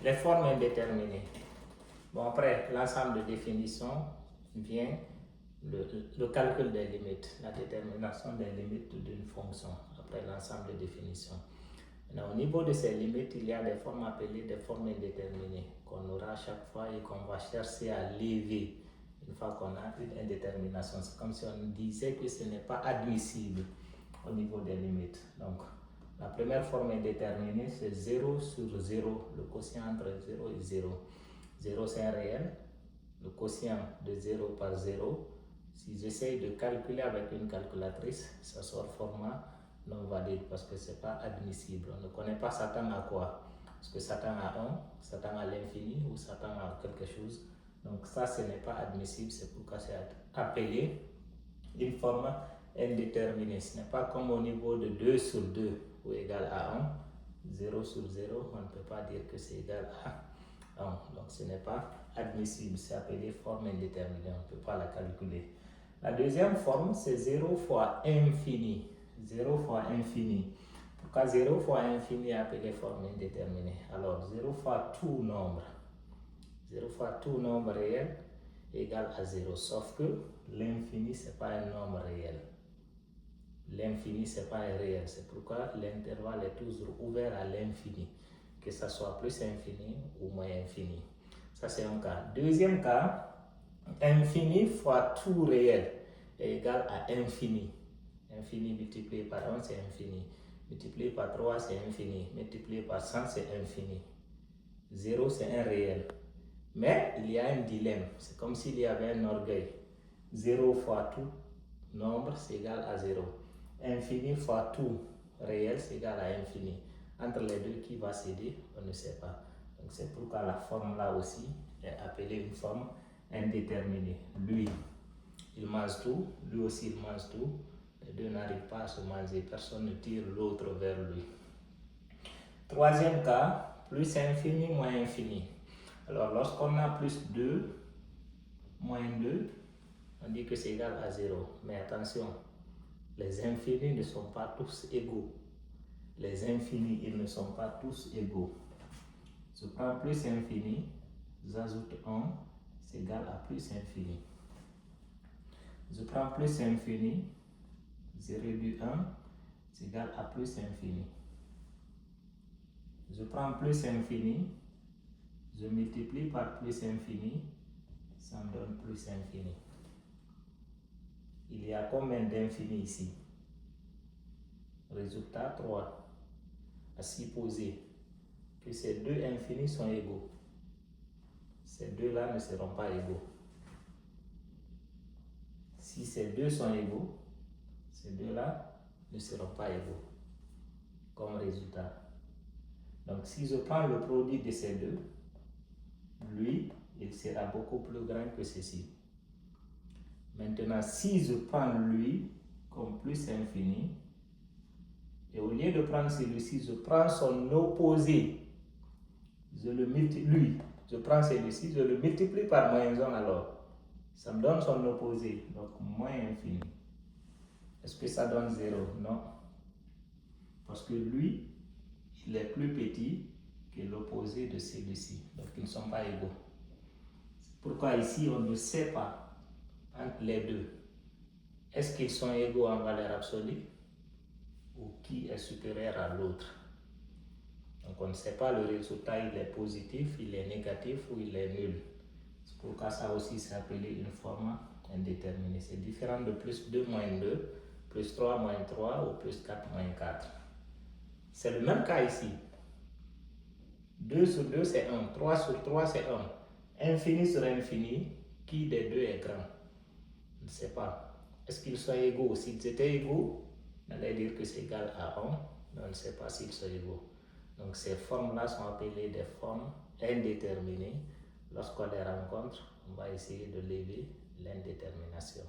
Les formes indéterminées. Bon, après, l'ensemble de définitions vient le calcul des limites, la détermination des limites d'une fonction, après l'ensemble de définitions. Maintenant, au niveau de ces limites, il y a des formes appelées des formes indéterminées qu'on aura à chaque fois et qu'on va chercher à lever une fois qu'on a une indétermination. C'est comme si on disait que ce n'est pas admissible au niveau des limites. Donc, la première forme indéterminée, c'est 0 sur 0, le quotient entre 0 et 0. 0, c'est un réel, le quotient de 0 par 0. Si j'essaye de calculer avec une calculatrice, ça sort format non valide parce que ce n'est pas admissible. On ne connaît pas Satan à quoi. Est-ce que Satan a 1, Satan à l'infini ou Satan a quelque chose. Donc ça, ce n'est pas admissible, c'est pourquoi c'est appelé une forme indéterminée. Ce n'est pas comme au niveau de 2 sur 2 ou égal à 1. 0 sur 0, on ne peut pas dire que c'est égal à 1. Donc ce n'est pas admissible, c'est appelé forme indéterminée, on ne peut pas la calculer. La deuxième forme, c'est 0 fois infini. 0 fois infini. Pourquoi 0 fois infini est appelé forme indéterminée? Alors 0 fois tout nombre. 0 fois tout nombre réel égale à 0. Sauf que l'infini, ce n'est pas un nombre réel. L'infini, ce n'est pas un réel. C'est pourquoi l'intervalle est toujours ouvert à l'infini, que ce soit plus infini ou moins infini. Ça, c'est un cas. Deuxième cas, infini fois tout réel est égal à infini. Infini multiplié par 1, c'est infini. Multiplié par 3, c'est infini. Multiplié par 100, c'est infini. 0, c'est un réel. Mais il y a un dilemme. C'est comme s'il y avait un orgueil. 0 fois tout nombre, c'est égal à 0. Infini fois tout réel, c'est égal à infini. Entre les deux, qui va céder? On ne sait pas. Donc c'est pourquoi la forme là aussi est appelée une forme indéterminée. Lui, il mange tout. Lui aussi, il mange tout. Les deux n'arrivent pas à se manger. Personne ne tire l'autre vers lui. Troisième cas, plus infini, moins infini. Alors, lorsqu'on a plus 2, moins 2, on dit que c'est égal à 0. Mais attention, les infinis ne sont pas tous égaux. Les infinis, ils ne sont pas tous égaux. Je prends plus infini, j'ajoute 1, c'est égal à plus infini. Je prends plus infini, je réduis 1, c'est égal à plus infini. Je prends plus infini, je multiplie par plus infini, ça me donne plus infini. Il y a combien d'infinis ici? Résultat 3. À supposer que ces deux infinis sont égaux. Ces deux-là ne seront pas égaux. Si ces deux sont égaux, ces deux-là ne seront pas égaux comme résultat. Donc si je prends le produit de ces deux, lui, il sera beaucoup plus grand que ceci. Maintenant, si je prends lui comme plus infini, et au lieu de prendre celui-ci, je prends son opposé, je le multiplie, lui, je prends celui-ci, je le multiplie par moins 1 alors. Ça me donne son opposé, donc moins infini. Est-ce que ça donne 0? Non. Parce que lui, il est plus petit que l'opposé de celui-ci. Donc ils ne sont pas égaux. C'est pourquoi ici, on ne sait pas entre les deux. Est-ce qu'ils sont égaux en valeur absolue? Ou qui est supérieur à l'autre? Donc on ne sait pas le résultat, il est positif, il est négatif ou il est nul. C'est pourquoi ça aussi c'est appelé une forme indéterminée. C'est différent de plus 2 moins 2, plus 3 moins 3 ou plus 4 moins 4. C'est le même cas ici. 2 sur 2 c'est 1, 3 sur 3 c'est 1. Infini sur infini, qui des deux est grand? On ne sait pas. Est-ce qu'ils sont égaux? S'ils étaient égaux, on allait dire que c'est égal à 1, mais on ne sait pas s'ils sont égaux. Donc ces formes-là sont appelées des formes indéterminées. Lorsqu'on les rencontre, on va essayer de lever l'indétermination.